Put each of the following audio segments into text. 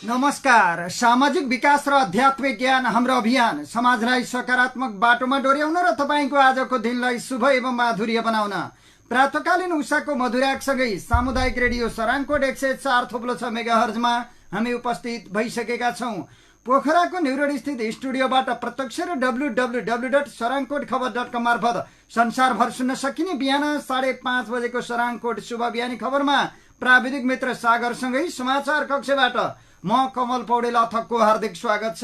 नमस्कार। सामाजिक विकास र आध्यात्मिक ज्ञान हाम्रो अभियान समाजलाई सकारात्मक बाटोमा डोर्याउन र तपाईको आजको दिनलाई शुभ एवं माधुर्य बनाउन प्रातकालीन उषाको मधुरागसँगै सामुदायिक रेडियो सराङकोट 104.6 मेगाहर्जमा हामी उपस्थित भइसकेका छौं। पोखराको न्युरोड स्थित स्टुडियोबाट प्रत्यक्ष र www.sarangkotkhabar.com मार्फत संसारभर सुन्न सकिने बिहान 5:30 बजेको सराङकोट शुभ बिहानी खबरमा प्राविधिक मित्र सागरसँगै समाचार कक्षबाट म कमल पौडेल अथकको हार्दिक स्वागत छ।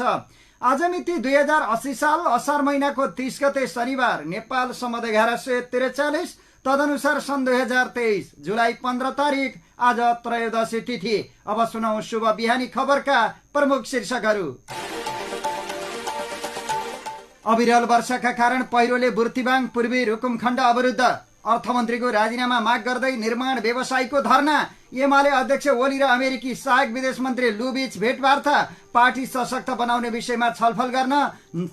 आज मिति 2080 साल असार महिनाको 30 गते शनिबार, नेपाल सम्वत 1143, तदनुसार सन् 2023 जुलाई 15 तारिक आज त्रयोदशी तिथि। अब सुनौ शुभ बिहानी खबरका प्रमुख शीर्षकहरू। अविरल वर्षाका कारण पहिरोले बुर्तिवाङ पूर्वी रुकुमखण्ड अवरुद्ध, अर्थमन्त्रीको राजीनामा माग गर्दै निर्माण व्यवसायीको धरना, एमाले अध्यक्ष ओली र अमेरिकी सहायक विदेश मन्त्री लु बीच भेटवार्ता, पार्टी सशक्त बनाउने विषयमा छलफल गर्न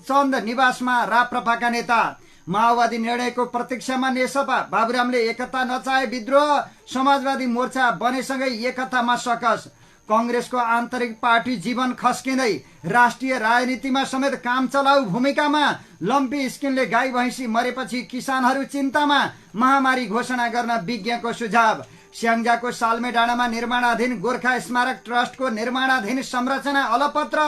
चन्द निवासमा राप्रपाका नेता, माओवादी निर्णयको प्रतीक्षामा नेसपा, बाबुरामले एकता नचाहे विद्रोह, समाजवादी मोर्चा बनेसँगै एकतामा सकस, कांग्रेसको आन्तरिक पार्टी जीवन खस्किँदै राष्ट्रिय राजनीतिमा समेत काम चलाउ भूमिकामा, लम्पी स्किनले गाई भैंसी मरेपछि किसानहरू चिन्तामा, महामारी घोषणा गर्न विज्ञको सुझाव, स्याङ्जाको सालमे डाँडामा निर्माणाधीन गोर्खा स्मारक ट्रस्टको निर्माणाधीन संरचना अलपत्र,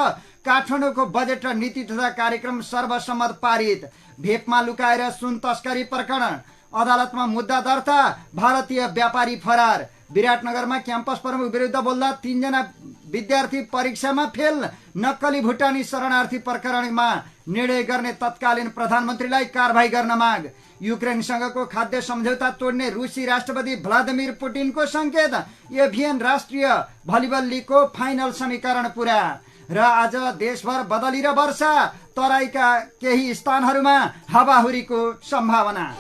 काठमाडौँको बजेट र नीति तथा कार्यक्रम सर्वसम्मत पारित, भेपमा लुकाएर सुन तस्करी प्रकरण अदालतमा मुद्दा दर्ता, भारतीय व्यापारी फरार, विराटनगरमा क्याम्पस प्रमुख विरुद्ध बोल्दा 3 जना विद्यार्थी परीक्षामा फेल, नक्कली भुटानी शरणार्थी प्रकरणमा निर्णय गर्ने तत्कालीन प्रधानमन्त्रीलाई कारबाही गर्न माग, युक्रेनसँगको खाद्य सम्झौता तोड्ने रुसी राष्ट्रपति भ्लादिमिर पुटिनको संकेत, एभियन राष्ट्रिय भलिबल लिगको फाइनल समीकरण पुरा र आज देशभर बदली र वर्षा, तराईका केही स्थानहरूमा हावाहुरीको सम्भावना।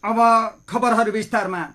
अब खबरहरू विस्तारमा।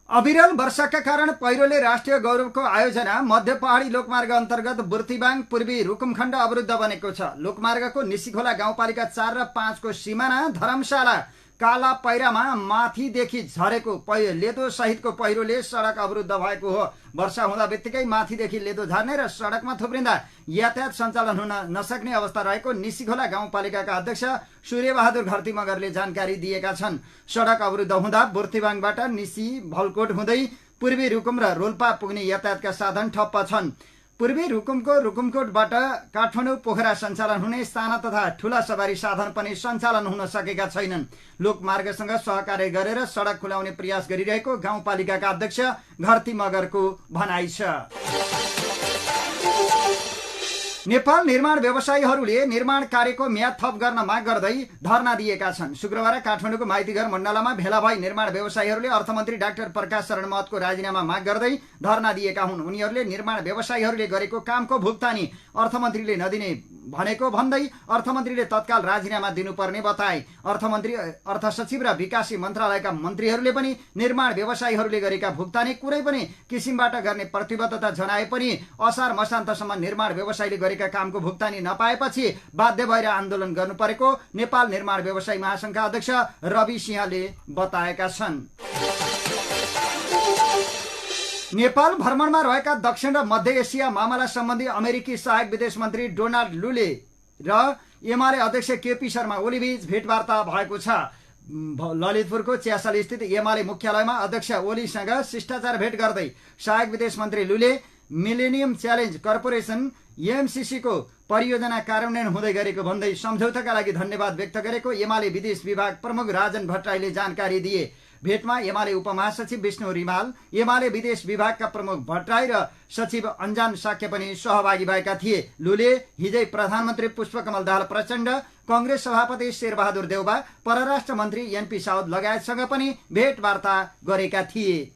अविरल वर्षाका कारण पहिरोले राष्ट्रिय गौरवको आयोजना मध्य पहाडी लोकमार्ग अन्तर्गत बुर्तिवाङ पूर्वी रुकुमखण्ड अवरुद्ध बनेको छ। लोकमार्गको निसीखोला गाउँपालिका 4 र 5 को सीमाना धर्मशाला काला पैरामा माथिदेखि झरेको लेदो सहितको पहिरोले सडक अवरुद्ध भएको हो। वर्षा हुँदा बित्तिकै माथिदेखि लेदो झर्ने र सडकमा थुप्रिँदा यातायात सञ्चालन हुन नसक्ने अवस्था रहेको निसीखोला गाउँपालिकाका अध्यक्ष सूर्यबहादुर घरती मगरले जानकारी दिएका छन्। सडक अवरुद्ध हुँदा बुर्तिवाङबाट निसी भलकोट हुँदै पूर्वी रुकुम र रोल्पा पुग्ने यातायातका साधन ठप्प छन्। पूर्वी रुकुमको रुकुमकोटबाट काठमाडौँ पोखरा सञ्चालन हुने साना तथा ठूला सवारी साधन पनि सञ्चालन हुन सकेका छैनन्। लोकमार्गसँग सहकार्य गरेर सडक खुलाउने प्रयास गरिरहेको गाउँपालिकाका अध्यक्ष घरती मगरको भनाइ छ। नेपाल निर्माण व्यवसायीहरूले निर्माण कार्यको म्याद थप गर्न माग गर्दै धरना दिएका छन्। शुक्रबार काठमाडौँको माइतीघर मण्डलामा भेला भई निर्माण व्यवसायीहरूले अर्थमन्त्री डाक्टर प्रकाश शरण महतको राजीनामा माग गर्दै धरना दिएका हुन्। उनीहरूले निर्माण व्यवसायीहरूले गरेको कामको भुक्तानी अर्थमन्त्रीले नदिने भनेको भन्दै अर्थमन्त्रीले तत्काल राजीनामा दिनुपर्ने बताए। अर्थमन्त्री, अर्थ सचिव र विकासी मन्त्रालयका मन्त्रीहरूले पनि निर्माण व्यवसायीहरूले गरेका भुक्तानी कुनै पनि किसिमबाट गर्ने प्रतिबद्धता जनाए पनि असार मसान्तसम्म निर्माण व्यवसायीले गरेका कामको भुक्तानी नपाएपछि बाध्य भएर आन्दोलन गर्नु परेको नेपाल निर्माण व्यवसायी महासंघका अध्यक्ष रवि सिंहले बताएका छन्। नेपाल भ्रमणमा रहेका दक्षिण र मध्य एसिया मामला सम्बन्धी अमेरिकी सहायक विदेश मन्त्री डोनाल्ड लुले र एमाले अध्यक्ष केपी शर्मा ओली बीच भेटवार्ता भएको छ। ललितपुरको चियासाली स्थित एमाले मुख्यालयमा अध्यक्ष ओलीसँग शिष्टाचार भेट गर्दै सहायक विदेश मन्त्री लुले मिलेनियम च्यालेन्ज कर्पोरेसन एमसीसी को परियोजना कार्यान्वयन हुँदै गरेको भन्दै सम्झौताका लागि धन्यवाद व्यक्त गरेको एमाले विदेश विभाग प्रमुख राजन भट्टराईले जानकारी दिए। भेटमा एमाले उपमहासचिव विष्णु रिमाल, एमाले विदेश विभागका प्रमुख भट्टराई र सचिव अन्जान साक्य पनि सहभागी भएका थिए। लुले हिजै प्रधानमन्त्री पुष्पकमल दाहाल प्रचण्ड, कांग्रेस सभापति शेरबहादुर देउबा, परराष्ट्र मन्त्री एनपी साउद लगायतसँग पनि भेटवार्ता गरेका थिए।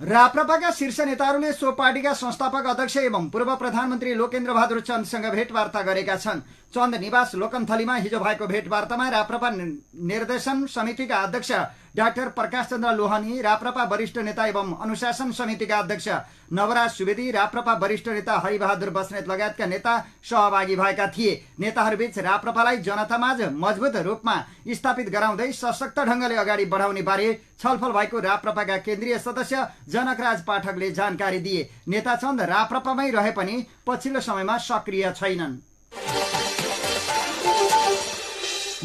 राप्रपाका शीर्ष नेताहरूले सो पार्टीका संस्थापक अध्यक्ष एवं पूर्व प्रधानमन्त्री लोकेन्द्र बहादुर चन्दसँग भेटवार्ता गरेका छन्। चन्द निवास लोकन्थलीमा हिजो भएको भेटवार्तामा राप्रपा निर्देशन समितिका अध्यक्ष डाक्टर प्रकाश चन्द्र लोहनी, राप्रपा वरिष्ठ नेता एवं अनुशासन समितिका अध्यक्ष नवराज सुवेदी, राप्रपा वरिष्ठ नेता हरिबहादुर बस्नेत लगायतका नेता सहभागी भएका थिए। नेताहरूबीच राप्रपालाई जनतामाझ मजबुत रूपमा स्थापित गराउँदै सशक्त ढंगले अगाडि बढाउने बारे छलफल भएको राप्रपाका केन्द्रीय सदस्य जनकराज पाठकले जानकारी दिए। नेता चन्द राप्रपामै रहे पनि पछिल्लो समयमा सक्रिय छैनन्।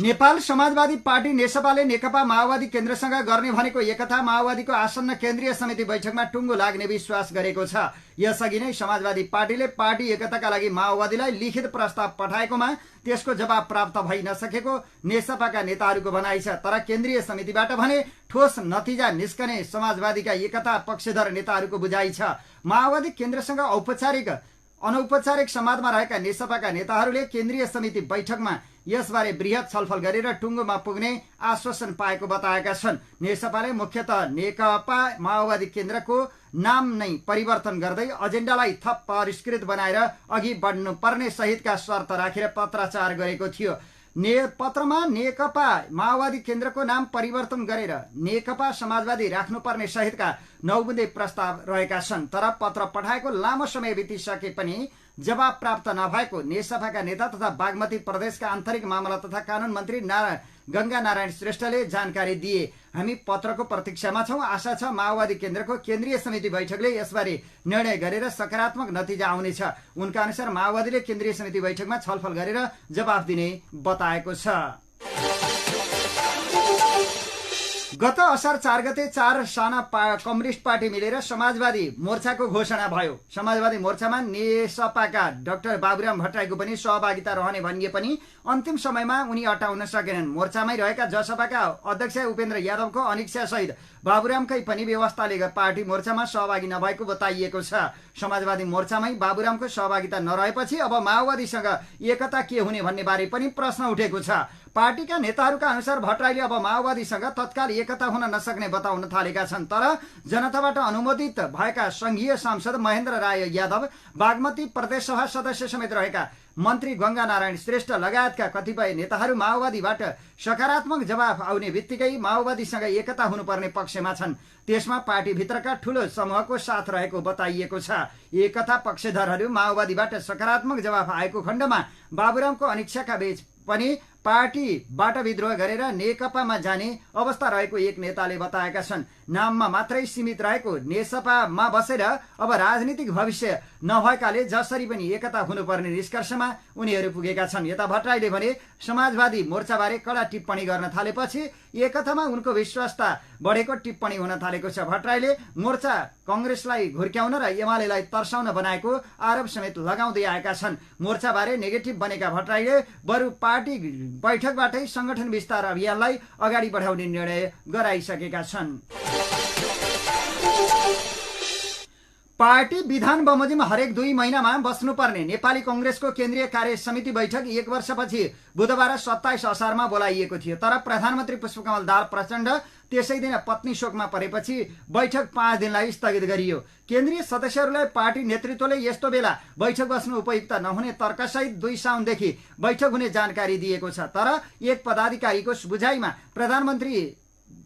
नेपाल समाजवादी पार्टी नेसपाले नेकपा माओवादी केन्द्रसँग गर्ने भनेको एकता माओवादीको आसन्न केन्द्रीय समिति बैठकमा टुङ्गो लाग्ने विश्वास गरेको छ। यसअघि नै समाजवादी पार्टीले पार्टी एकताका लागि माओवादीलाई लिखित प्रस्ताव पठाएकोमा त्यसको जवाब प्राप्त भइ नसकेको नेसपाका नेताहरूको भनाइ छ। तर केन्द्रीय समितिबाट भने ठोस नतिजा निस्कने समाजवादीका एकता पक्षधर नेताहरूको बुझाइ छ। माओवादी केन्द्रसँग अनौपचारिक संवादमा रहेका नेसपाका नेताहरूले केन्द्रीय समिति बैठकमा यसबारे बृहत छलफल गरेर टुङ्गोमा पुग्ने आश्वासन पाएको बताएका छन्। नेसपाले मुख्यतः नेकपा माओवादी केन्द्रको नाम नै परिवर्तन गर्दै एजेन्डालाई थप परिष्कृत बनाएर अघि बढ्नुपर्ने सहितका शर्त राखेर पत्राचार गरेको थियो। पत्रमा नेकपा माओवादी केन्द्रको नाम परिवर्तन गरेर नेकपा समाजवादी राख्नुपर्ने सहितका 9 बुँदे प्रस्ताव रहेका छन्। तर पत्र पठाएको लामो समय बितिसके पनि जवाब प्राप्त नभएको नेसपाका नेता तथा बागमती प्रदेशका आन्तरिक मामला तथा कानून मन्त्री गंगा नारायण श्रेष्ठले जानकारी दिए। हामी पत्रको प्रतीक्षामा छौं। आशा छ माओवादी केन्द्रको केन्द्रीय समिति बैठकले यसबारे निर्णय गरेर सकारात्मक नतिजा आउनेछ। उनका अनुसार माओवादीले केन्द्रीय समिति बैठकमा छलफल गरेर जवाफ दिने बताएको छ। गत असार 4 गते 4 साना कम्युनिस्ट पार्टी मिलेर समाजवादी मोर्चाको घोषणा भयो। समाजवादी मोर्चामा नेसपाका डाक्टर बाबुराम भट्टराईको पनि सहभागिता रहने भनिए पनि अन्तिम समयमा उनी अटाउन सकेनन्। मोर्चामै रहेका जसपाका अध्यक्ष उपेन्द्र यादवको अनिच्छा सहित बाबुरामकै पनि व्यवस्थाले पार्टी मोर्चामा सहभागी नभएको बताइएको छ। समाजवादी मोर्चामै बाबुरामको सहभागिता नरहेपछि अब माओवादीसँग एकता के हुने भन्ने बारे पनि प्रश्न उठेको छ। पार्टीका नेताहरूका अनुसार भट्टराईले अब माओवादीसँग तत्काल एकता हुन नसक्ने बताउन थालेका छन्। तर जनताबाट अनुमोदित भएका संघीय सांसद महेन्द्र राय यादव, बागमती प्रदेश सभा सदस्य समेत रहेका मन्त्री गंगा नारायण श्रेष्ठ लगायतका कतिपय नेताहरू माओवादीबाट सकारात्मक जवाफ आउने बित्तिकै माओवादीसँग एकता हुनुपर्ने पक्षमा छन्। त्यसमा पार्टीभित्रका ठूलो समूहको साथ रहेको बताइएको छ। एकता पक्षधरहरू माओवादीबाट सकारात्मक जवाफ आएको खण्डमा बाबुरामको अनिच्छाका बीच पनि पार्टीबाट विद्रोह गरेर नेकपामा जाने अवस्था रहेको एक नेताले बताएका छन्। नाममा मात्रै सीमित रहेको नेसपामा बसेर अब राजनीतिक भविष्य नभएकाले जसरी पनि एकता हुनुपर्ने निष्कर्षमा उनीहरू पुगेका छन्। यता भट्टराईले भने समाजवादी मोर्चाबारे कडा टिप्पणी गर्न थालेपछि एकतामा उनको विश्वासता बढेको टिप्पणी हुन थालेको छ। भट्टराईले मोर्चा कांग्रेसलाई घुर्क्याउन र एमालेलाई तर्साउन बनाएको आरोप समेत लगाउँदै आएका छन्। मोर्चाबारे नेगेटिभ बनेका भट्टराईले बरु पार्टी बैठकबाटै संगठन विस्तार अभियानलाई अगाडि बढाउने निर्णय गराइसकेका छन्। पार्टी विधान बमोजिम हरेक 2 महिनामा बस्नुपर्ने नेपाली कांग्रेसको केन्द्रीय कार्य समिति बैठक 1 वर्षपछि बुधबार 27 असारमा बोलाइएको थियो। तर प्रधानमन्त्री पुष्पकमल दाहाल प्रचण्ड त्यसै दिन पत्नी शोकमा परेपछि बैठक 5 दिनलाई स्थगित गरियो। केन्द्रीय सदस्यहरूलाई पार्टी नेतृत्वले यस्तो बेला बैठक बस्नु उपयुक्त नहुने तर्कसहित 2 साउनदेखि बैठक हुने जानकारी दिएको छ। तर एक पदाधिकारीको बुझाइमा प्रधानमन्त्री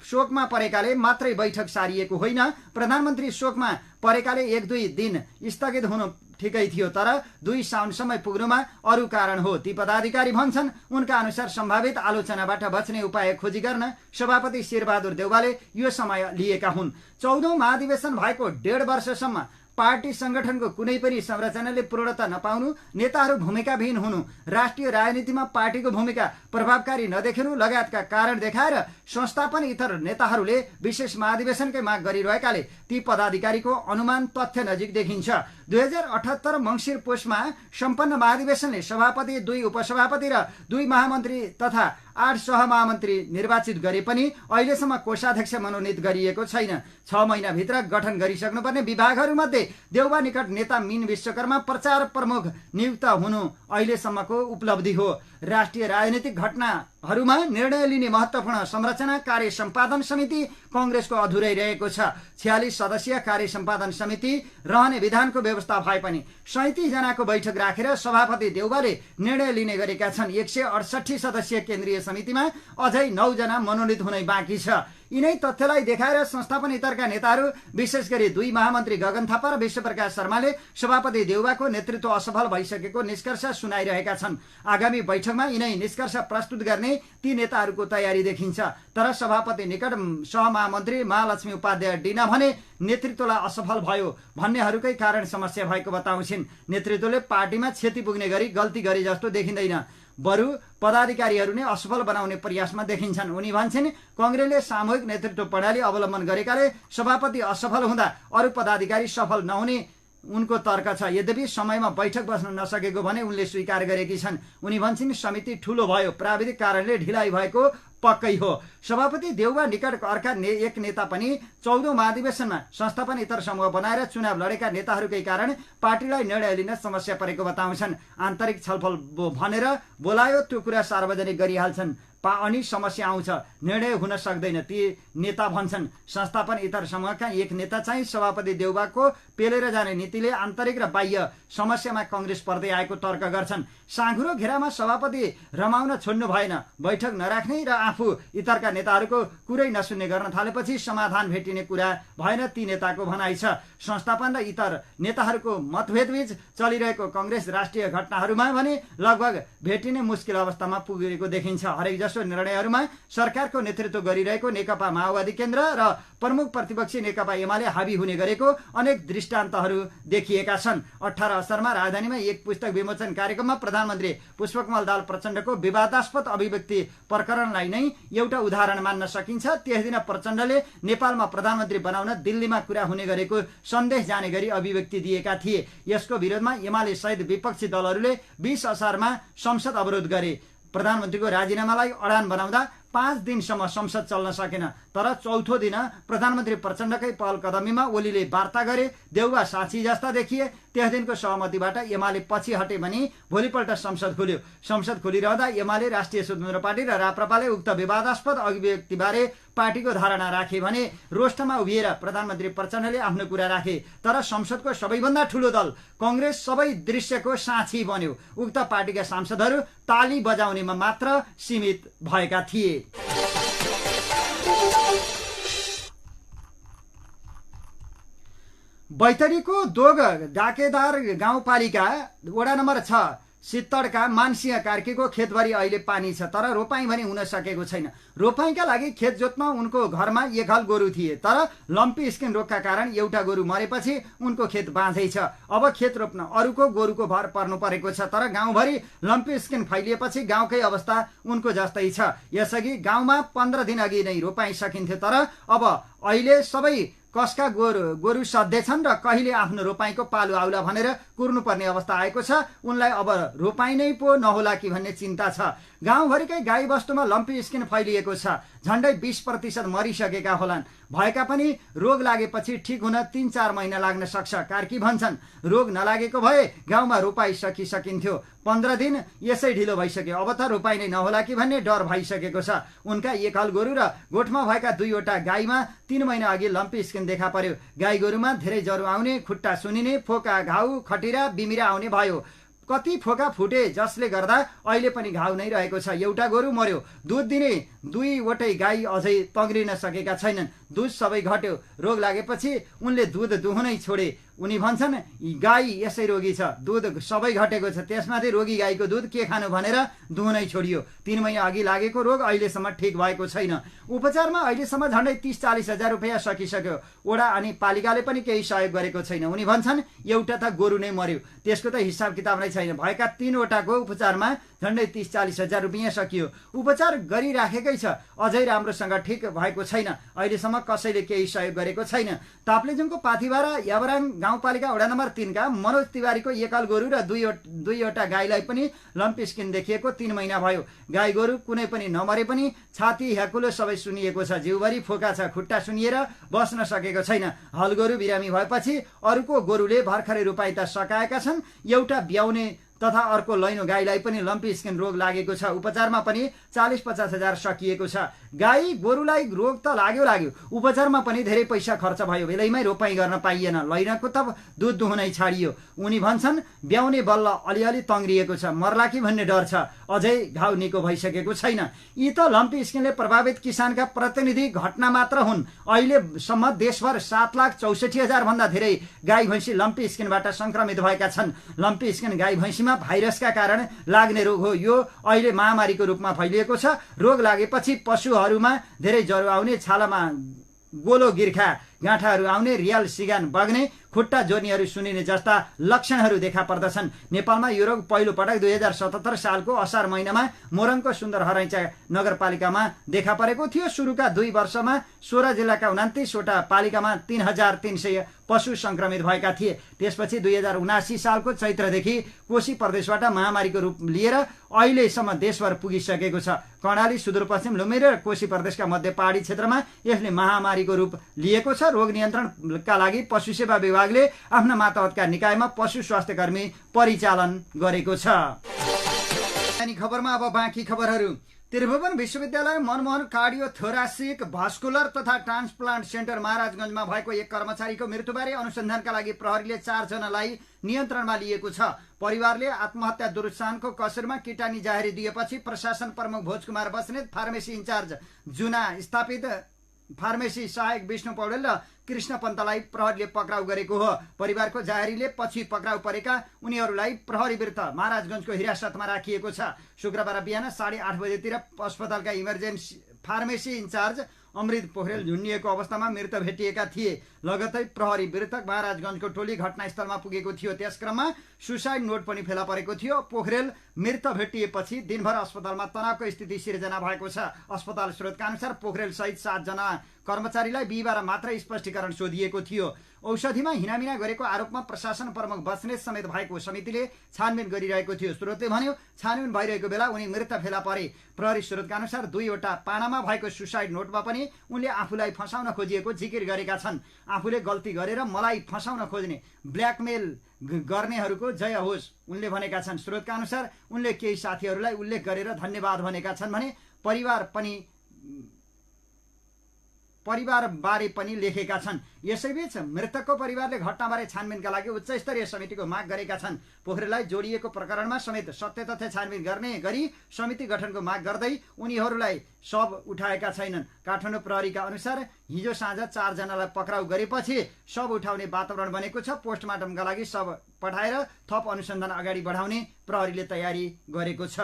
शोकमा परेकाले मात्रै बैठक सारिएको होइन, प्रधानमन्त्री शोकमा परेकाले 1-2 दिन स्थगित हुनु ठिकै थियो। तर 2 साउनसम्म पुग्नुमा अरू कारण हो। ती पदाधिकारी भन्छन्। उनका अनुसार सम्भावित आलोचनाबाट बच्ने उपाय खोजी गर्न सभापति शेरबहादुर देउवाले यो समय लिएका हुन्। 14औं महाधिवेशन भएको 1.5 वर्षसम्म पार्टी संगठनको कुनै पनि संरचनाले पूर्णता नपाउनु, नेताहरू भूमिकाविहीन हुनु, राष्ट्रिय राजनीतिमा पार्टीको भूमिका प्रभावकारी नदेखिनु लगायतका कारण देखाएर संस्थापन इतर नेताहरूले विशेष महाधिवेशनकै माग गरिरहेकाले ती पदाधिकारीको अनुमान तथ्य नजिक देखिन्छ। 2078 मंसिर पुसमा सम्पन्न महाधिवेशनले सभापति, 2 उपसभापति र 2 महामन्त्री तथा 8 सहमहामन्त्री निर्वाचित गरे पनि अहिलेसम्म कोषाध्यक्ष मनोनित गरिएको छैन। 6 महिनाभित्र गठन गरिसक्नुपर्ने विभागहरूमध्ये देउबा निकट नेता मीन विश्वकर्मा प्रचार प्रमुख नियुक्त हुनु अहिलेसम्मको उपलब्धि हो। राष्ट्रिय राजनीतिक घटना हरूमा निर्णय लिने महत्वपूर्ण संरचना कार्य सम्पादन समिति कांग्रेसको अधुरै रहेको छ। 46 सदस्यीय कार्य सम्पादन समिति रहने विधानको व्यवस्था भए पनि 37 जनाको बैठक राखेर सभापति देउवाले निर्णय लिने गरेका छन्। 168 सदस्यीय केन्द्रीय समितिमा अझै 9 जना मनोनित हुनै बाँकी छ। यिनै तथ्यलाई देखाएर संस्थापन इतरका नेताहरू विशेष गरी 2 महामन्त्री गगन थापा र विश्वप्रकाश शर्माले सभापति देउवाको नेतृत्व असफल भइसकेको निष्कर्ष सुनाइरहेका छन्। आगामी बैठकमा यिनै निष्कर्ष प्रस्तुत गर्ने ती नेताहरूको तयारी देखिन्छ। तर सभापति निकट सहमहामन्त्री महालक्ष्मी उपाध्याय डिना भने नेतृत्वलाई असफल भयो भन्नेहरूकै कारण समस्या भएको बताउँछिन्। नेतृत्वले पार्टीमा क्षति पुग्ने गरी गल्ती गरे जस्तो देखिँदैन, बरु पदाधिकारीहरू नै असफल बनाउने प्रयासमा देखिन्छन्। उनी भन्छन् कांग्रेसले सामूहिक नेतृत्व प्रणाली अवलम्बन गरेकाले सभापति असफल हुँदा अरू पदाधिकारी सफल नहुने उनको तर्क छ। यद्यपि समयमा बैठक बस्न नसकेको भने उनले स्वीकार गरेकी छन्। उनी भन्छन् समिति ठूलो भयो, प्राविधिक कारणले ढिलाइ भएको पक्कै हो। सभापति देउवा निकट अर्का एक नेता पनि 14औं महाधिवेशनमा संस्थापन इतर समूह बनाएर चुनाव लडेका नेताहरूकै कारण पार्टीलाई निर्णय लिन समस्या परेको बताउँछन्। आन्तरिक छलफल भनेर बोलायो त्यो कुरा सार्वजनिक गरिहाल्छन् अनि समस्या आउँछ, निर्णय हुन सक्दैन ती नेता भन्छन्। संस्थापन इतर समूहका एक नेता चाहिँ सभापति देउवाको पेलेर जाने नीतिले आन्तरिक र बाह्य समस्यामा कांग्रेस पर्दै आएको तर्क गर्छन्। साँघुरो घेरामा सभापति रमाउन छोड्नु भएन, बैठक नराख्ने र आफू इतरका नेताहरूको कुरै नसुन्ने गर्न थालेपछि समाधान भेटिने कुरा भएन ती नेताको भनाइ छ। संस्थापन र इतर नेताहरूको मतभेदबीच चलिरहेको कांग्रेस राष्ट्रिय घटनाहरूमा भने लगभग भेटिने मुस्किल अवस्थामा पुगेको देखिन्छ। हरेक जसो निर्णयहरूमा सरकारको नेतृत्व गरिरहेको नेकपा माओवादी केन्द्र र प्रमुख प्रतिपक्षी नेकपा एमाले हावी हुने गरेको अनेक दृष्टान्तहरू देखिएका छन्। 18 असरमा राजधानीमा एक पुस्तक विमोचन कार्यक्रममा प्रधानमन्त्री पुष्पकमल दाहाल प्रचण्डको विवादास्पद अभिव्यक्ति प्रकरणलाई नै एउटा उदाहरण मान्न सकिन्छ। त्यस दिन प्रचण्डले नेपालमा प्रधानमन्त्री बनाउन दिल्लीमा कुरा हुने गरेको सन्देश जाने गरी अभिव्यक्ति दिएका थिए। यसको विरोधमा एमाले सहित विपक्षी दलहरूले 20 असारमा संसद अवरोध गरे। प्रधानमन्त्रीको राजीनामालाई अडान बनाउँदा 5 दिनसम्म संसद चल्न सकेन। तर चौथो दिन प्रधानमन्त्री प्रचण्डकै पहल कदमीमा ओलीले वार्ता गरे, देउवा साक्षी जस्ता देखिए। त्यस दिनको सहमतिबाट एमाले पछि हटे भने भोलिपल्ट संसद खुल्यो। संसद खुलिरहँदा एमाले, राष्ट्रिय स्वतन्त्र पार्टी र राप्रपाले उक्त विवादास्पद अभिव्यक्तिबारे पार्टीको धारणा राखे भने रोस्टमा उभिएर प्रधानमन्त्री प्रचण्डले आफ्नो कुरा राखे। तर संसदको सबैभन्दा ठूलो दल कांग्रेस सबै दृश्यको साक्षी बन्यो। उक्त पार्टीका सांसदहरू ताली बजाउनेमा मात्र सीमित भएका थिए। बैतडीको दोग डाकेदार गाउँपालिका वडा नम्बर 6 सित्तडका मानसिंह कार्कीको खेतभरि अहिले पानी छ, तर रोपाई भने हुन सकेको छैन। रोपाईका लागि खेत जोत्न उनको घरमा एक हल गोरु थिए, तर लम्पी स्किन रोगका कारण एउटा गोरु मरेपछि उनको खेत बाँझै छ। अब खेत रोप्न अरूको गोरुको भर पर्नु परेको छ। तर गाउँभरि लम्पी स्किन फैलिएपछि गाउँकै अवस्था उनको जस्तै छ। यसअघि गाउँमा 15 दिन अघि नै रोपाई सकिन्थ्यो, तर अब अहिले सबै कसका गोरु सध्दैछन् र कहिले आफ्नो रोपाईको पालो आउला भनेर कुर्नुपर्ने अवस्था आएको छ। उनलाई अब रोपाई नै पो नहोला कि भन्ने चिन्ता छ। गाउँभरिकै गाई बस्तुमा लम्पी स्किन फैलिएको छ। झण्डै 20% मरिसकेका होलान्। भएका पनि रोग लागेपछि ठिक हुन 3-4 महिना लाग्न सक्छ। कार्की भन्छन् रोग नलागेको भए गाउँमा रोपाई सकिन्थ्यो। 15 दिन यसै ढिलो भइसक्यो। अब त रोपाई नै नहोला कि भन्ने डर भइसकेको छ। उनका एक हल गोरु र गोठमा भएका 2वटा गाईमा 3 महिना अघि लम्पी स्किन देखा पर्यो। गाई गोरुमा धेरै ज्वरो आउने, खुट्टा सुनिने, फोका, घाउ, खटिरा, बिमिरा आउने भयो। कति फोका फुटे जसले गर्दा अहिले पनि घाउ नै रहेको छ। एउटा गोरु मर्यो। दुध दिने 2वटै गाई अझै तग्रिन सकेका छैनन्। दुध सबै घट्यो। रोग लागेपछि उनले दुध दुहुनै छोडे। उनी भन्छन् गाई यसै रोगी छ, दुध सबै घटेको छ, त्यसमाथि रोगी गाईको दुध के खानु भनेर दुहुनै छोडियो। 3 महिना अघि लागेको रोग अहिलेसम्म ठिक भएको छैन। उपचारमा अहिलेसम्म झण्डै 30-40 हजार रुपियाँ सकिसक्यो। ओडा अनि पालिकाले पनि केही सहयोग गरेको छैन। उनी भन्छन् एउटा त गोरु नै मर्यो, त्यसको त हिसाब किताब नै छैन। भएका 3वटाको उपचारमा झण्डै 30-40 हजार रुपियाँ सकियो। उपचार गरिराखेकै छ, अझै राम्रोसँग ठिक भएको छैन। अहिलेसम्म कसैले केही सहयोग गरेको छैन। ताप्लेजुङको पाथिभारा याबराङ गाउँपालिका वडा नम्बर 3 का मनोज तिवारीको एकल गोरु र 2वटा गाईलाई पनि लम्पी स्किन देखिएको 3 महिना भयो। गाई गोरु कुनै पनि नमरे पनि छाती ह्याकुलो सबै सुनिएको छ। जिउभरि फोका छ, खुट्टा सुनिएर बस्न सकेको छैन। हल गोरु बिरामी भएपछि अरूको गोरुले भर्खरै रोपाई त सकाएका छन्, एउटा ब्याउने त तथा अर्को लैनो गाईलाई पनि लम्पी स्किन रोग लागेको छ। उपचारमा पनि 40-50 हजार सकिएको छ। गाई गोरुलाई रोग त लाग्यो, उपचारमा पनि धेरै पैसा खर्च भयो, बेलैमै रोपाइँ गर्न पाइएन, लैनको त दुध दुहुनै छाडियो। उनी भन्छन् ब्याउने बल्ल अलिअलि तङ्ग्रिएको छ, मर्ला कि भन्ने डर छ, अझै घाउ निको भइसकेको छैन। यी त लम्पी स्किनले प्रभावित किसानका प्रतिनिधि घटना मात्र हुन्। अहिलेसम्म देशभर 7,64,000 भन्दा धेरै गाई भैँसी लम्पी स्किनबाट संक्रमित भएका छन्। लम्पी स्किन गाई भैँसीमा भाइरसका कारण लाग्ने रोग हो। यो अहिले महामारीको रूपमा फैलिएको छ। रोग लागेपछि पशुहरूमा धेरै ज्वरो आउने, छालामा गोलो गिर्खा, गाँठाहरू आउने, रियाल सिगान बग्ने, खुट्टा जोर्नीहरू सुनिने जस्ता लक्षणहरू देखा पर्दछन्। नेपालमा यो रोग पहिलो पटक 2077 सालको असार महिनामा मोरङको सुन्दर हरैँचा नगरपालिकामा देखा परेको थियो। सुरुका 2 वर्षमा 16 जिल्लाका 29 वटा पालिकामा 3,300 पशु संक्रमित भएका थिए। त्यसपछि 2079 सालको चैत्रदेखि कोशी प्रदेशबाट महामारीको रूप लिएर अहिलेसम्म देशभर पुगिसकेको छ। कर्णाली, सुदूरपश्चिम, लुम्बिनी र कोशी प्रदेशका मध्य पहाडी क्षेत्रमा यसले महामारीको रूप लिएको छ। रोग नियन्त्रणका लागि पशु सेवा विभागले आफ्ना मातहतका निकायमा पशु स्वास्थ्य कर्मी परिचालन गरेको छ। खबरमा अब बाँकी खबरहरू। त्रिभुवन विश्वविद्यालय मनमोहन कार्डियो थोरासिक भास्कुलर तथा ट्रान्सप्लान्ट सेन्टर महाराजगञ्जमा भएको एक कर्मचारीको मृत्युबारे अनुसन्धानका लागि प्रहरीले 4 जनालाई नियन्त्रणमा लिएको छ। परिवारले आत्महत्या दुरुत्साहनको कसरमा किटानी जाहेरी दिएपछि प्रशासन प्रमुख भोजकुमार बस्नेत, फार्मेसी इन्चार्ज जुना स्थापित फार्मेसी सहायक विष्णु पौडेल र कृष्ण पन्तलाई प्रहरीले पक्राउ गरेको हो। परिवारको जाहेरीले पछि पक्राउ परेका उनीहरूलाई प्रहरी विरुद्ध महाराजगञ्जको हिरासतमा राखिएको छ। शुक्रबार बिहान 8:30 बजेतिर अस्पतालका इमर्जेन्सी फार्मेसी इन्चार्ज अमृत पोखरेल झुन्डिएको अवस्थामा मृत भेटिएका थिए। लगतै प्रहरी विरुद्ध महाराजगञ्जको टोली घटनास्थलमा पुगेको थियो। त्यसक्रममा सुसाइड नोट पनि फेला परेको थियो। पोखरेल मृत भेटिएपछि दिनभर अस्पतालमा तनावको स्थिति सिर्जना भएको छ। अस्पताल स्रोतका अनुसार पोखरेल सहित 7 जना कर्मचारीलाई बिहिबार मात्र स्पष्टीकरण सोधिएको थियो। औषधिमा हिनामिना गरेको आरोपमा प्रशासन प्रमुख बस्नेत समेत भएको समितिले छानबिन गरिरहेको थियो। स्रोतले भन्यो छानबिन भइरहेको बेला उनी मृत फेला परे। प्रहरी स्रोतका अनुसार 2 वटा पानामा भएको सुसाइड नोटमा पनि उनले आफूलाई फसाउन खोजिएको जिकिर गरेका छन्। आफूले गल्ती गरेर मलाई फसाउन खोज्ने, ब्ल्याकमेल गर्नेहरूको जय होस् उनले भनेका छन्। स्रोतका अनुसार उनले केही साथीहरूलाई उल्लेख गरेर धन्यवाद भनेका छन् भने परिवार बारे पनि लेखेका छन्। यसैबीच मृतकको परिवारले घटनाबारे छानबिनका लागि उच्च स्तरीय समितिको माग गरेका छन्। पोखरेललाई जोडिएको प्रकरणमा समेत सत्य तथ्य छानबिन गर्ने गरी समिति गठनको माग गर्दै उनीहरूलाई शव उठाएका छैनन्। काठमाडौँ प्रहरीका अनुसार हिजो साँझ 4 जनालाई पक्राउ गरेपछि शव उठाउने वातावरण बनेको छ। पोस्टमार्टमका लागि शव पठाएर थप अनुसन्धान अगाडि बढाउने प्रहरीले तयारी गरेको छ।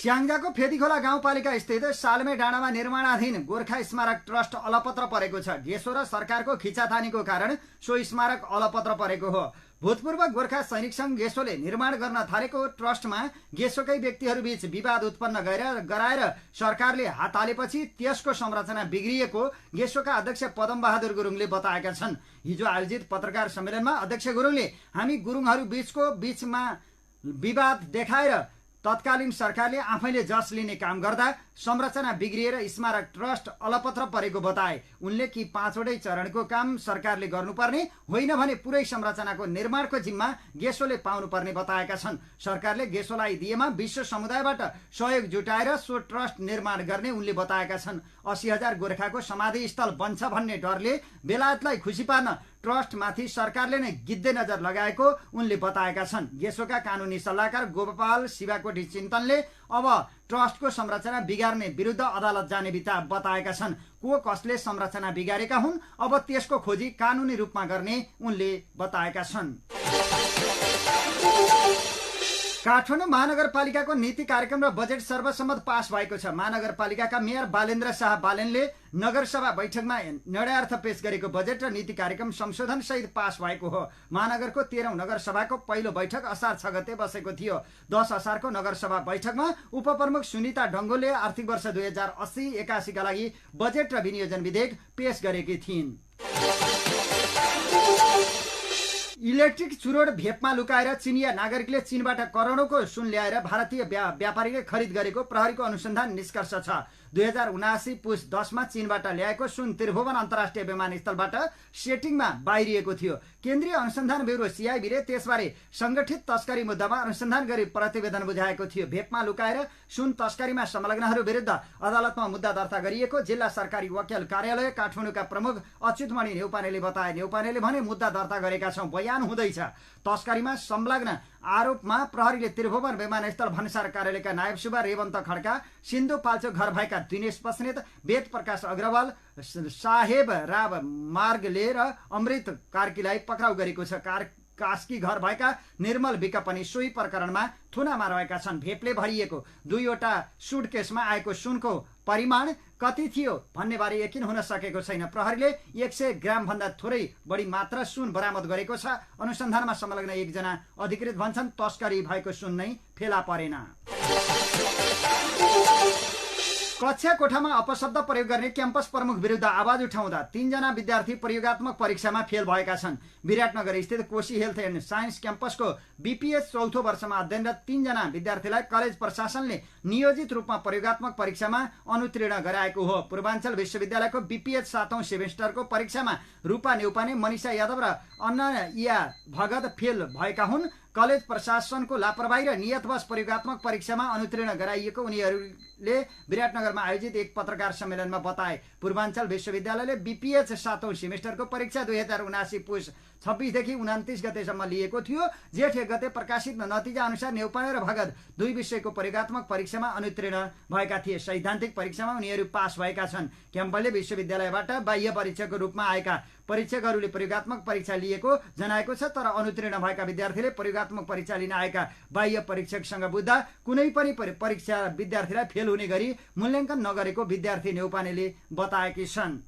स्याङ्जाको फेदीखोला गाउँपालिका स्थित सालमे डाँडामा निर्माणाधीन गोर्खा स्मारक ट्रस्ट अलपत्र परेको छ। गेसो र सरकारको खिचातानीको कारण सो स्मारक अलपत्र परेको हो। भूतपूर्व गोर्खा सैनिक सङ्घ गेसोले निर्माण गर्न थालेको ट्रस्टमा गेसोकै व्यक्तिहरूबीच विवाद उत्पन्न गराएर सरकारले हात हालेपछि त्यसको संरचना बिग्रिएको गेसोका अध्यक्ष पदमबहादुर गुरुङले बताएका छन्। हिजो आयोजित पत्रकार सम्मेलनमा अध्यक्ष गुरुङले हामी गुरुङहरू बीचमा विवाद देखाएर तत्कालीन सरकारले आफैले जस लिने काम गर्दा संरचना बिग्रिएर स्मारक ट्रस्ट अलपत्र परेको बताए। उनले कि 5वटै चरणको काम सरकारले गर्नुपर्ने होइन भने पुरै संरचनाको निर्माणको जिम्मा गेसोले पाउनुपर्ने बताएका छन्। सरकारले गेसोलाई दिएमा विश्व समुदायबाट सहयोग जुटाएर सो ट्रस्ट निर्माण गर्ने उनले बताएका छन्। 80,000 गोर्खाको समाधि स्थल बन्छ भन्ने डरले बेलायतलाई खुसी पार्न ट्रस्टमाथि सरकारले नै गिद्धे नजर लगाएको उनले बताएका छन्। गेसोका कानुनी सल्लाहकार गोपाल शिवाकोटी चिन्तनले अब ट्रस्टको संरचना बिगार्ने विरुद्ध अदालत जाने बिता बताएका छन्। को कसले संरचना बिगारेका हुन् अब त्यसको खोजी कानुनी रूपमा गर्ने उनले बताएका छन्। काठमाडौँ महानगरपालिकाको नीति कार्यक्रम र बजेट सर्वसम्मत पास भएको छ। महानगरपालिकाका मेयर बालेन्द्र शाह बालेनले नगरसभा बैठकमा निर्णयार्थ पेश गरेको बजेट र नीति कार्यक्रम संशोधन सहित पास भएको हो। महानगरको 13औं नगरसभाको पहिलो बैठक असार 6 गते बसेको थियो। 10 असारको नगरसभा बैठकमा उपप्रमुख सुनिता ढङ्गोले आर्थिक वर्ष 2080-81 का लागि बजेट र विनियोजन विधेयक पेश गरेकी थिइन्। इलेक्ट्रिक चुरोड भेपमा लुकाएर चिनिया नागरिकले चीनबाट करोडौंको सुन ल्याएर भारतीय व्यापारीले खरिद गरेको प्रहरीको अनुसन्धान निष्कर्ष छ। 2079 पुस 10 मा चीनबाट ल्याएको सुन त्रिभुवन अन्तर्राष्ट्रिय विमानस्थलबाट सेटिङमा बाहिरिएको थियो। केन्द्रीय अनुसन्धान ब्युरो CIB ले त्यसबारे संगठित तस्करी मुद्दामा अनुसन्धान गरी प्रतिवेदन बुझाएको थियो। भेपमा लुकाएर सुन तस्करीमा संलग्नहरू विरुद्ध अदालतमा मुद्दा दर्ता गरिएको जिल्ला सरकारी वकिल कार्यालय काठमाडौँका प्रमुख अच्युतमणि नेउपानेले बताए। नेउपानेले भने मुद्दा दर्ता गरेका छौं, बयान हुँदैछ। तस्करीमा संलग्न आरोपमा प्रहरीले त्रिभुवन विमानस्थल भन्सार कार्यालयका नायब सुब्बा रेवन्त खड्का, सिन्धुपाल्चो घर भएका दिनेश बस्नेत, वेद प्रकाश अग्रवाल, साहेब राव मार्गले र अमृत कार्कीलाई पक्राउ गरेको छ। कास्की घर भएका निर्मल विक पनि सोही प्रकरणमा थुनामा रहेका छन्। भेपले भरिएको 2वटा सुटकेसमा आएको सुनको परिमाण कति थियो भन्ने बारे यकिन हुन सकेको छैन। प्रहरीले 100 ग्राम भन्दा थोरै बढी मात्र सुन बरामद गरेको छ। अनुसन्धानमा संलग्न एकजना अधिकृत भन्छन् तस्करी भएको सुन नै फेला परेन। कक्षा कोठामा अपशब्द प्रयोग गर्ने क्याम्पस प्रमुख विरुद्ध आवाज उठाउँदा 3 जना विद्यार्थी प्रयोगात्मक परीक्षामा फेल भएका छन्। विराटनगर स्थित कोशी हेल्थ एन्ड साइन्स क्याम्पसको BPS चौथो वर्षमा अध्ययनरत 3 जना विद्यार्थीलाई कलेज प्रशासनले नियोजित रूपमा प्रयोगात्मक परीक्षामा अनुत्तीर्ण गराएको हो। पूर्वाञ्चल विश्वविद्यालयको BPS 7औं सेमेस्टरको परीक्षामा रूपा नेउपाने, मनिषा यादव र अनया भगत फेल भएका हुन्। कलेज प्रशासनको लापरवाही र नियतवश प्रयोगात्मक परीक्षामा अनुत्तीर्ण गराइएको उनीहरूले विराटनगरमा आयोजित एक पत्रकार सम्मेलनमा बताए। पूर्वाञ्चल विश्वविद्यालयले BPS 7औं सेमेस्टरको परीक्षा 2079 पुस 26 देखि 29 गतेसम्म लिएको थियो। जेठ 1 गते प्रकाशित नतिजा अनुसार नेउपाने र भगत 2 विषयको प्रयोगात्मक परीक्षामा अनुत्तीर्ण भएका थिए। सैद्धान्तिक परीक्षामा उनीहरू पास भएका छन्। क्याम्पसले विश्वविद्यालयबाट बाह्य परीक्षाको रूपमा आएका परीक्षकहरूले प्रयोगात्मक परीक्षा लिएको जनाएको छ। तर अनुत्तीर्ण भएका विद्यार्थीले प्रयोगात्मक परीक्षा लिन आएका बाह्य परीक्षकसँग बुझ्दा कुनै पनि परीक्षा विद्यार्थीलाई फेल हुने गरी मूल्याङ्कन नगरेको विद्यार्थी नेउपानेले बताएकी छन्।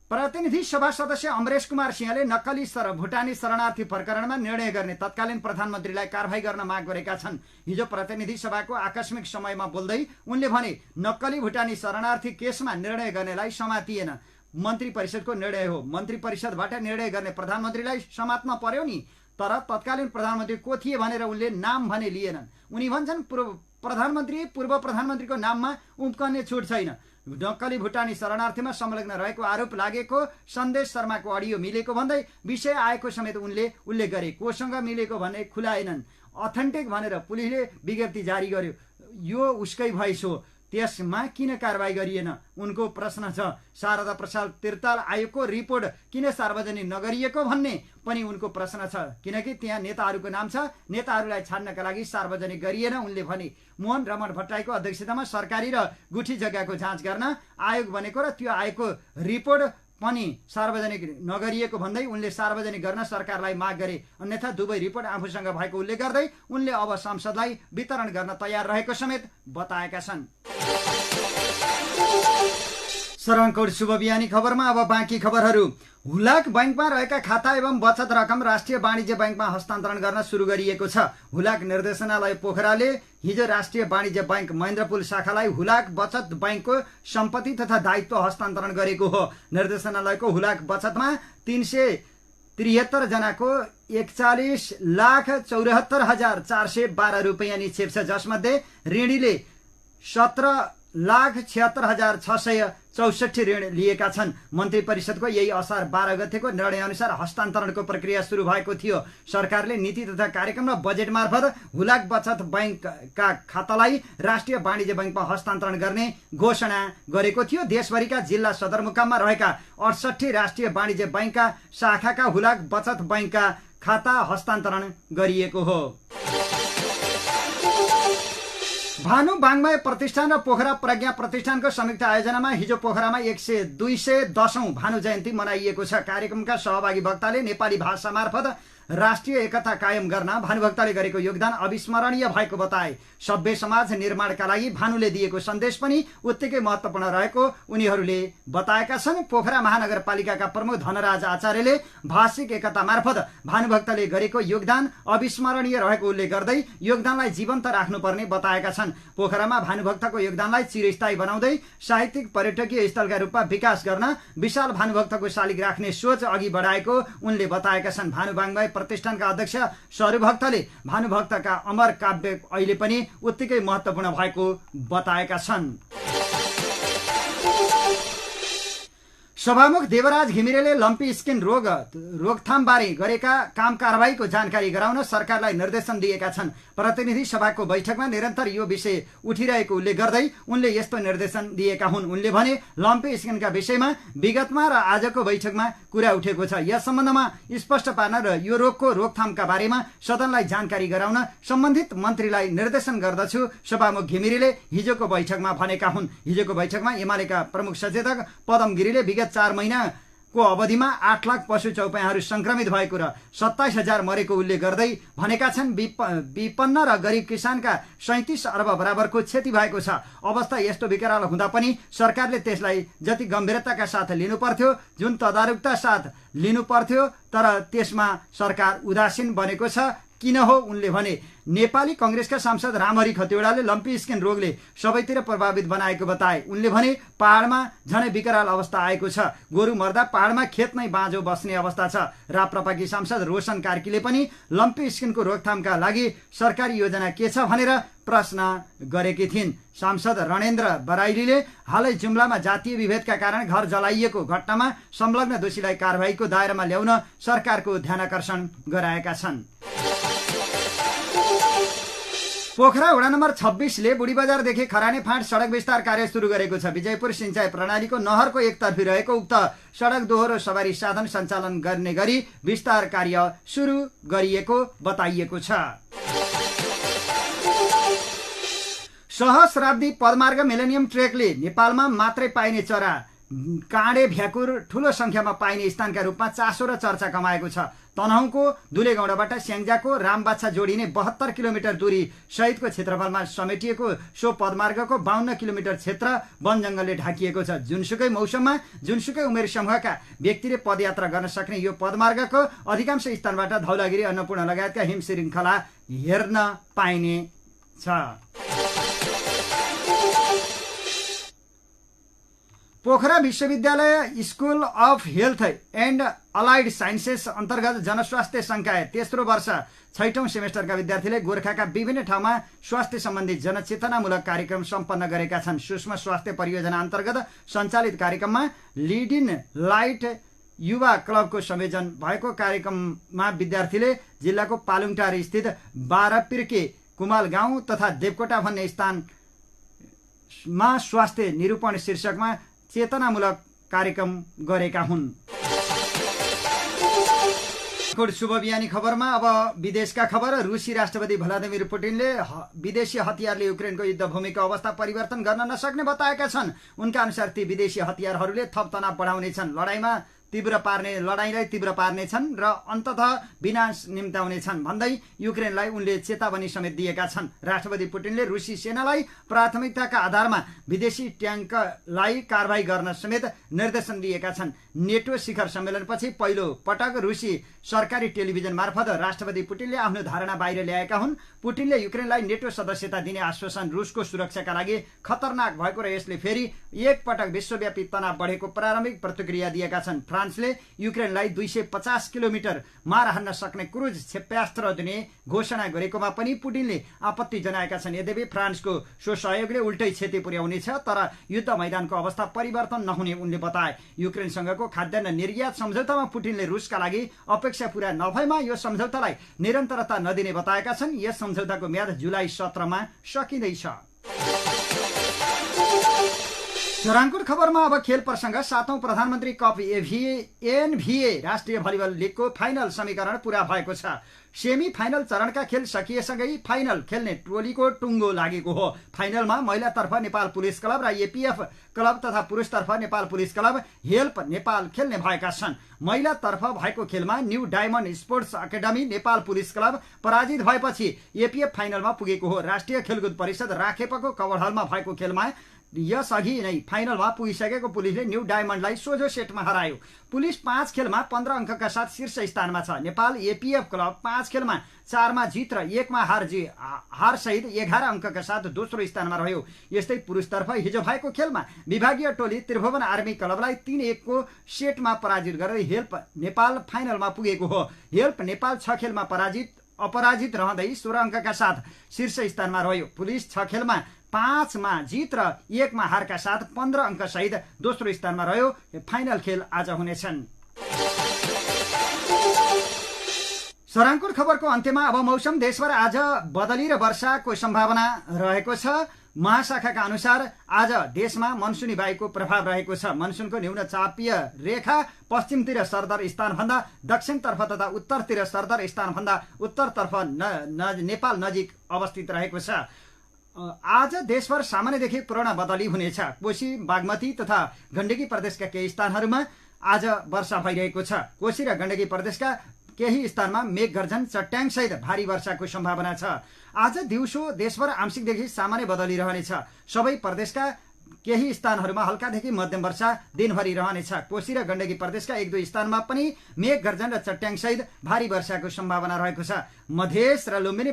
प्रतिनिधि सभा सदस्य अमरेश कुमार सिंहले नक्कली भुटानी शरणार्थी प्रकरणमा निर्णय गर्ने तत्कालीन प्रधानमन्त्रीलाई कारवाही गर्न माग गरेका छन्। हिजो प्रतिनिधि सभाको आकस्मिक समयमा बोल्दै उनले भने नक्कली भुटानी शरणार्थी केसमा निर्णय गर्नेलाई समातिएन, मन्त्री परिषदको निर्णय हो। मन्त्री परिषदबाट निर्णय गर्ने प्रधानमन्त्रीलाई समात्न पर्यो नि। तर तत्कालीन प्रधानमन्त्री को थिए भनेर उनले नाम भने लिएनन्। उनी भन्छन् पूर्व प्रधानमन्त्रीको नाममा उम्कने छुट छैन। नक्कली भुटानी शरणार्थीमा संलग्न रहेको आरोप लागेको सन्देश शर्माको अडियो मिलेको भन्दै विषय आएको समेत उनले उल्लेख गरे। कोसँग मिलेको भन्ने खुलाएनन्। अथेन्टिक भनेर पुलिसले विज्ञप्ति जारी गर्यो। यो उसकै भोइस हो, त्यसमा किन कारवाही गरिएन उनको प्रश्न छ। शारदा प्रसाद तिर्ताल आयोगको रिपोर्ट किन सार्वजनिक नगरिएको भन्ने पनि उनको प्रश्न छ, किनकि त्यहाँ नेताहरूको नाम छ। नेताहरूलाई छान्नका लागि सार्वजनिक गरिएन उनले भने। मोहन रमण भट्टराईको अध्यक्षतामा सरकारी र गुठी जग्गाको जाँच गर्न आयोग बनेको र त्यो आयोगको रिपोर्ट पनि सार्वजनिक नगरिएको भन्दै उनले सार्वजनिक गर्न सरकारलाई माग गरे। अन्यथा दुवै रिपोर्ट आफूसँग भएको उल्लेख गर्दै उनले अब संसदलाई वितरण गर्न तयार रहेको समेत बताएका छन्। सरङकोट शुभ बिहानी खबरमा अब बाँकी खबरहरू। हुलाक बैंकमा रहेका खाता एवं बचत रकम राष्ट्रिय वाणिज्य बैंकमा हस्तान्तरण गर्न सुरु गरिएको छ। हुलाक निर्देशनालय पोखराले हिजो राष्ट्रिय वाणिज्य बैंक महेन्द्रपुल शाखालाई हुलाक बचत बैंकको सम्पत्ति तथा दायित्व हस्तान्तरण गरेको हो। निर्देशनालयको हुलाक बचतमा 373 जनाको 41,74,412 रुपियाँ निक्षेप छ, जसमध्ये ऋणीले 17,76,664 ऋण लिएका छन्। मन्त्री परिषदको यही असार 12 गतेको निर्णय अनुसार हस्तान्तरणको प्रक्रिया सुरु भएको थियो। सरकारले नीति तथा कार्यक्रम र बजेट मार्फत हुलाक बचत बैंकका खातालाई राष्ट्रिय वाणिज्य बैंकमा हस्तान्तरण गर्ने घोषणा गरेको थियो। देशभरिका जिल्ला सदरमुकाममा रहेका 68 राष्ट्रिय वाणिज्य बैंकका शाखाका हुलाक बचत बैंकका खाता हस्तान्तरण गरिएको हो। भानु वाङ्मय प्रतिष्ठान र पोखरा प्रज्ञा प्रतिष्ठानको संयुक्त आयोजनामा हिजो पोखरामा 210औं भानु जयन्ती मनाइएको छ। कार्यक्रमका सहभागी वक्ताले नेपाली भाषा मार्फत राष्ट्रिय एकता कायम गर्न भानुभक्तले गरेको योगदान अविस्मरणीय भएको बताए। सभ्य समाज निर्माणका लागि भानुले दिएको सन्देश पनि उत्तिकै महत्त्वपूर्ण रहेको उनीहरूले बताएका छन्। पोखरा महानगरपालिकाका प्रमुख धनराज आचार्यले भाषिक एकता मार्फत भानुभक्तले गरेको योगदान अविस्मरणीय रहेको उल्लेख गर्दै योगदानलाई जीवन्त राख्नुपर्ने बताएका छन्। पोखरामा भानुभक्तको योगदानलाई चिरस्थायी बनाउँदै साहित्यिक पर्यटकीय स्थलका रूपमा विकास गर्न विशाल भानुभक्तको शालिग राख्ने सोच अघि बढाएको उनले बताएका छन्। भानु वाङ्मय प्रतिष्ठानका अध्यक्ष सरूभक्तले भानुभक्तका अमर काव्य अहिले पनि उत्तिकै महत्त्वपूर्ण भएको बताएका छन्। सभामुख देवराज घिमिरेले लम्पी स्किन रोकथामबारे गरेका काम कारबाहीको जानकारी गराउन सरकारलाई निर्देशन दिएका छन्। प्रतिनिधि सभाको बैठकमा निरन्तर यो विषय उठिरहेको उल्लेख गर्दै उनले यस्तो निर्देशन दिएका हुन्। उनले भने लम्पी स्किनका विषयमा विगतमा र आजको बैठकमा कुरा उठेको छ। यस सम्बन्धमा स्पष्ट पार्न र यो रोगको रोकथामका बारेमा सदनलाई जानकारी गराउन सम्बन्धित मन्त्रीलाई निर्देशन गर्दछु, सभामुख घिमिरेले हिजोको बैठकमा भनेका हुन्। हिजोको बैठकमा एमालेका प्रमुख सचेतक पदम गिरीले विगत 4 महिनाको अवधिमा 8 लाख पशु चौपायाहरू संक्रमित भएको र 27,000 मरेको उल्लेख गर्दै भनेका छन् विपन्न र गरिब किसानका 37 अर्ब बराबरको क्षति भएको छ। अवस्था यस्तो विकराल हुँदा पनि सरकारले त्यसलाई जति गम्भीरताका साथ लिनु पर्थ्यो, जुन तदारुकता साथ लिनु पर्थ्यो, तर त्यसमा सरकार उदासीन बनेको छ। किन हो उनले भने नेपाली कांग्रेसका सांसद रामहरि खतिवड़ाले लम्पी स्किन रोगले सबैतिर प्रभावित बनाएको बताए। उनले भने पहाडमा झनै विकराल अवस्था आएको छ। गोरु मर्दा पहाडमा खेत नै बाँझो बस्ने अवस्था छ। राप्रपाकी सांसद रोशन कार्कीले पनि लम्पी स्किनको रोकथामका लागि सरकारी योजना के छ भनेर प्रश्न गरेकी थिइन्। सांसद रणेन्द्र बराइलीले हालै जुम्लामा जातीय विभेदका कारण घर जलाइएको घटनामा संलग्न दोषीलाई कारबाहीको दायरामा ल्याउन सरकारको ध्यानाकर्षण गराएका छन्। पोखरा वडा नम्बर 26ले बुढीबजारदेखि खरानी फाँट सडक विस्तार कार्य सुरु गरेको छ। विजयपुर सिंचाई प्रणालीको नहरको एकतर्फी रहेको उक्त सडक दोहोरो सवारी साधन सञ्चालन गर्ने गरी विस्तार कार्य सुरु गरिएको बताइएको छ। सहस्राब्दी पदमार्ग मिलेनियम ट्रेकले नेपालमा मात्रै पाइने चरा काँडे भ्याकुर ठूलो संख्यामा पाइने स्थानका रूपमा चासो र चर्चा कमाएको छ। तनहुँको दुलेगौडाबाट स्याङ्जाको रामबाछा जोडिने 72 किलोमिटर दूरी सहितको क्षेत्रफलमा समेटिएको सो पदमार्गको 52 किलोमिटर क्षेत्र वन जंगलले ढाकिएको छ। जुनसुकै मौसममा जुनसुकै उमेर समूहका व्यक्तिले पदयात्रा गर्न सक्ने यो पदमार्गको अधिकांश स्थानबाट धौलागिरी, अन्नपूर्ण लगायतका हिम श्रृङ्खला हेर्न पाइने छ। पोखरा विश्वविद्यालय school of health and allied sciences अन्तर्गत जनस्वास्थ्य संकाय तेस्रो वर्ष 6औं सेमेस्टरका विद्यार्थीले गोर्खाका विभिन्न ठाउँमा स्वास्थ्य सम्बन्धी जनचेतनामूलक कार्यक्रम सम्पन्न गरेका छन्। सूक्ष्म स्वास्थ्य परियोजना अन्तर्गत सञ्चालित कार्यक्रममा लिड इन लाइट युवा क्लबको संयोजन भएको कार्यक्रममा विद्यार्थीले जिल्लाको पालुङटार स्थित 12 पिर्के कुमाल गाउँ तथा देवकोटा भन्ने स्थानमा स्वास्थ्य निरूपण शीर्षकमा चेतनामूलक कार्यक्रम गरेका हुन्। शुभ बिहानी खबरमा अब विदेशका खबर। रूसी राष्ट्रपति भ्लादिमिर पुटिनले विदेशी हतियारले युक्रेनको युद्धभूमिको अवस्था परिवर्तन गर्न नसक्ने बताएका छन्। उनका अनुसार ती विदेशी हतियारहरूले थप तनाव बढाउनेछन्, लडाईँलाई तीव्र पार्नेछन् र अन्ततः विनाश निम्त्याउनेछन् भन्दै युक्रेनलाई उनले चेतावनी समेत दिएका छन्। राष्ट्रपति पुटिनले रूसी सेनालाई प्राथमिकताका आधारमा विदेशी ट्याङ्कलाई कारबाही गर्न समेत निर्देशन दिएका छन्। नेटो शिखर सम्मेलनपछि पहिलो पटक रूसी सरकारी टेलिभिजन मार्फत राष्ट्रपति पुटिनले आफ्नो धारणा बाहिर ल्याएका हुन्। पुटिनले युक्रेनलाई नेटो सदस्यता दिने आश्वासन रुसको सुरक्षाका लागि खतरनाक भएको र यसले फेरि एक पटक विश्वव्यापी तनाव बढेको प्रारम्भिक प्रतिक्रिया दिएका छन्। फ्रान्सले युक्रेनलाई 250 किलोमिटर मार हान्न सक्ने क्रुज क्षेप्यास्त्र दिने घोषणा गरेकोमा पनि पुटिनले आपत्ति जनाएका छन्। यद्यपि फ्रान्सको सो सहयोगले उल्टै क्षति पुर्याउनेछ, तर युद्ध मैदानको अवस्था परिवर्तन नहुने उनले बताए। युक्रेनसँगको खाद्यान्न निर्यात सम्झौतामा पुटिनले रुसका लागि अपेक्षा पूरा नभएमा यो सम्झौतालाई निरन्तरता नदिने बताएका छन्। यस सम्झौताको म्याद जुलाई 17मा सकिँदैछ। चराङकोट खबरमा अब खेल प्रसङ्ग। 7औं प्रधानमन्त्री कप एनभिए राष्ट्रिय भलिबल लिगको फाइनल समीकरण पूरा भएको छ। सेमी फाइनल चरणका खेल सकिएसँगै फाइनल खेल्ने टोलीको टुङ्गो लागेको हो। फाइनलमा महिलातर्फ नेपाल पुलिस क्लब र एपीएफ क्लब तथा पुरुषतर्फ Nepal police club help Nepal खेल्ने भएका छन्। महिलातर्फ भएको खेलमा new diamond sports academy Nepal police club पराजित भएपछि एपीएफ फाइनलमा पुगेको हो। राष्ट्रिय खेलकुद परिषद राखेपको कवर हलमा भएको खेलमा यसअघि नै फाइनलमा पुगिसकेको पुलिसले न्यू डायमन्डलाई सोझो सेटमा हरायो। पुलिस 5 खेलमा 15 अङ्कका साथ शीर्ष स्थानमा छ। नेपाल एपीएफ क्लब 5 खेलमा 4मा जित र 1मा हार सहित 11 अङ्कका साथ दोस्रो स्थानमा रह्यो। यस्तै पुरुषतर्फ हिजो भएको खेलमा विभागीय टोली त्रिभुवन आर्मी क्लबलाई 3-1 को सेटमा पराजित गरेर हेल्प नेपाल फाइनलमा पुगेको हो। हेल्प नेपाल 6 खेलमा अपराजित रहँदै 16 अङ्कका साथ शीर्ष स्थानमा रह्यो। पुलिस 6 खेलमा 5मा जित र 1मा हारका साथ 15 अङ्क सहित दोस्रो स्थानमा रह्यो। फाइनल खेल आज हुनेछन्। सराङकोट खबरको अन्त्यमा अब मौसम। देशभर आज बदली र वर्षाको सम्भावना रहेको छ। महाशाखाका अनुसार आज देशमा मनसुनी वायुको प्रभाव रहेको छ। मनसुनको न्यून चापीय रेखा पश्चिमतिर सरदर स्थानभन्दा दक्षिणतर्फ तथा उत्तरतिर सरदर स्थानभन्दा उत्तरतर्फ नेपाल नजिक अवस्थित रहेको छ। आज देशभर सामान्यदेखि पूर्ण बदली हुनेछ। कोशी बागमती तथा गण्डकी प्रदेशका केही स्थानहरूमा आज वर्षा भइरहेको छ। कोशी र गण्डकी प्रदेशका केही स्थानमा मेघगर्जन चट्याङ सहित भारी वर्षाको सम्भावना छ। आज दिउँसो देशभर आंशिकदेखि सामान्य बदली रहनेछ। सबै प्रदेशका केही स्थानहरूमा हल्कादेखि मध्यम वर्षा दिनभरि रहनेछ। कोशी र गण्डकी प्रदेशका 1-2 स्थानमा पनि मेघगर्जन र चट्याङ सहित भारी वर्षाको सम्भावना रहेको छ। मधेस र लुम्बिनी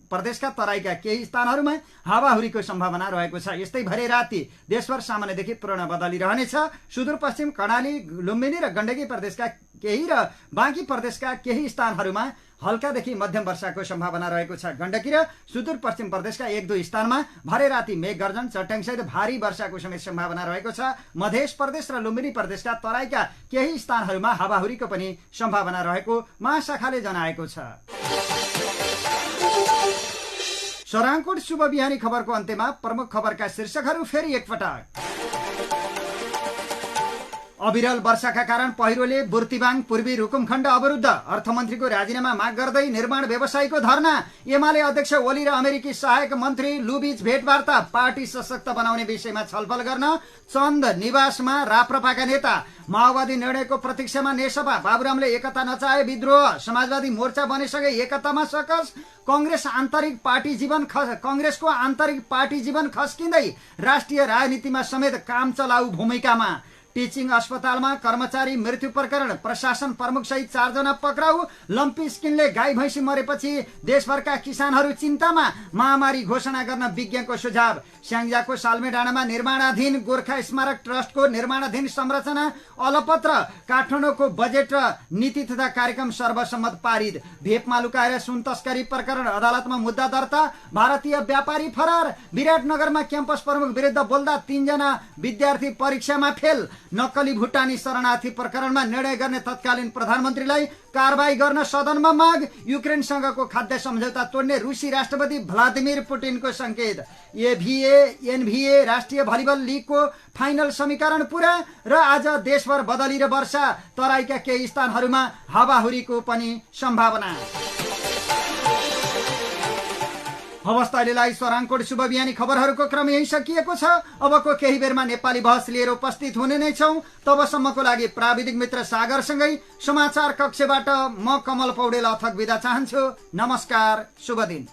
प्रदेशका तराईका केही स्थानहरूमा हावाहुरीको सम्भावना रहेको छ। यस्तै भरे राति देशभर सामान्यदेखि पूर्ण बदली रहनेछ। सुदूरपश्चिम कर्णाली, लुम्बिनी र गण्डकी प्रदेशका केही र बाँकी प्रदेशका केही स्थानहरूमा हल्कादेखि मध्यम वर्षाको सम्भावना रहेको छ। गण्डकी र सुदूरपश्चिम प्रदेशका 1-2 स्थानमा भरे राति मेघगर्जन चट्याङ सहित भारी वर्षाको समेत सम्भावना रहेको छ। मध्य प्रदेश र लुम्बिनी प्रदेशका तराईका केही स्थानहरूमा हावाहुरीको पनि सम्भावना रहेको महाशाखाले जनाएको छ। सराङकोट शुभ बिहानी खबरको अन्त्यमा प्रमुख खबरका शीर्षकहरू फेरि एकपटक। अविरल वर्षाका कारण पहिरोले बुर्तिवाङ पूर्वी रुकुमखण्ड अवरुद्ध। अर्थमन्त्रीको राजीनामा माग गर्दै निर्माण व्यवसायीको धरना। एमाले अध्यक्ष ओली र अमेरिकी सहायक मन्त्री लुबीच भेटवार्ता। पार्टी सशक्त बनाउने विषयमा छलफल गर्न चन्द निवासमा राप्रपाका नेता। माओवादी निर्णयको प्रतीक्षामा नेसपा। बाबुरामले एकता नचाहे विद्रोह। समाजवादी मोर्चा बनिसके एकतामा सकस। कांग्रेसको आन्तरिक पार्टी जीवन खस्किँदै राष्ट्रिय राजनीतिमा समेत काम चलाउ भूमिकामा। टिचिङ अस्पतालमा कर्मचारी मृत्यु प्रकरण। प्रशासन प्रमुख सहित 4 जना पक्राउ। लम्पी स्किनले गाई भैँसी मरेपछि देशभरका किसानहरू चिन्तामा। महामारी घोषणा गर्न विज्ञको सुझाव। स्याङ्जाको साल्मे डाँडामा निर्माणाधीन गोर्खा स्मारक ट्रस्टको निर्माणाधीन संरचना अलपत्र। काठमाडौँको बजेट र नीति तथा कार्यक्रम सर्वसम्मत पारित। भेपमा लुकाएर सुन तस्करी प्रकरण अदालतमा मुद्दा दर्ता। भारतीय व्यापारी फरार। विराटनगरमा क्याम्पस प्रमुख विरुद्ध बोल्दा 3 जना विद्यार्थी परीक्षामा फेल। नक्कली भुटानी शरणार्थी प्रकरणमा निर्णय गर्ने तत्कालीन प्रधानमन्त्रीलाई कारबाही गर्न सदनमा माग। युक्रेनसँगको खाद्य सम्झौता तोड्ने रुसी राष्ट्रपति भ्लादिमिर पुटिनको संकेत। एनभीए राष्ट्रिय भलिबल लिगको फाइनल समीकरण पुरा। र आज देशभर बदली र वर्षा। तराईका केही स्थानहरूमा हावाहुरीको पनि सम्भावना। हवस् अहिलेलाई सराङकोट शुभ बिहानी खबरहरूको क्रम यही सकिएको छ। अबको केही बेरमा नेपाली बहस लिएर उपस्थित हुने नै छौं। तबसम्मको लागि प्राविधिक मित्र सागरसँगै समाचार कक्षबाट म कमल पौडेल अथक बिदा चाहन्छु। नमस्कार, शुभ दिन।